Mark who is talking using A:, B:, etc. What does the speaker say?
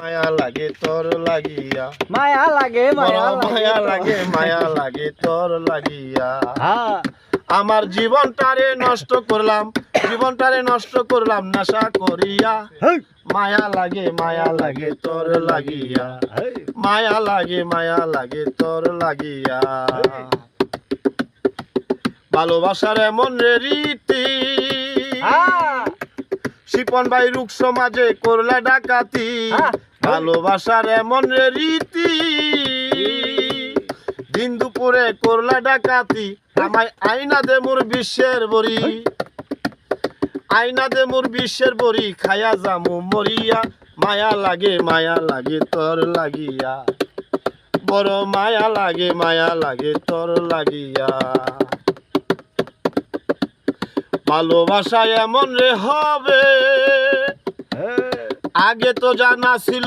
A: মায়া লাগে তোর লাগিয়া,
B: মায়া লাগে
A: মায়া লাগে, মায়া লাগে তোর লাগিয়া।
B: হ্যাঁ
A: আমার জীবনটারে নষ্ট করলাম, জীবনটারে নষ্ট করলাম নেশা করিয়া।
B: হেই,
A: মায়া লাগে তোর লাগিয়া,
B: হেই,
A: মায়া লাগে তোর লাগিয়া। ভালোবাসার এমন রে রীতি,
B: হ্যাঁ,
A: শিপন ভাই রুক সমাজে করলে ডাকাতি।
B: হ্যাঁ।
A: ভালোবাসার এমন রে রীতি, দিন দুপুরে করলে ডাকাতি। আমায় আইনা দে মোর বিশ্বের বড়ি, আইনা দে মোর বিশ্বের বড়ি, খায়া জামু মরিয়া। মায়া লাগে তোর লাগিয়া, বড় মায়া লাগে তোর লাগিয়া। ভালোবাসা এমন রে হবে,
B: হেই।
A: আগে তো জানা ছিল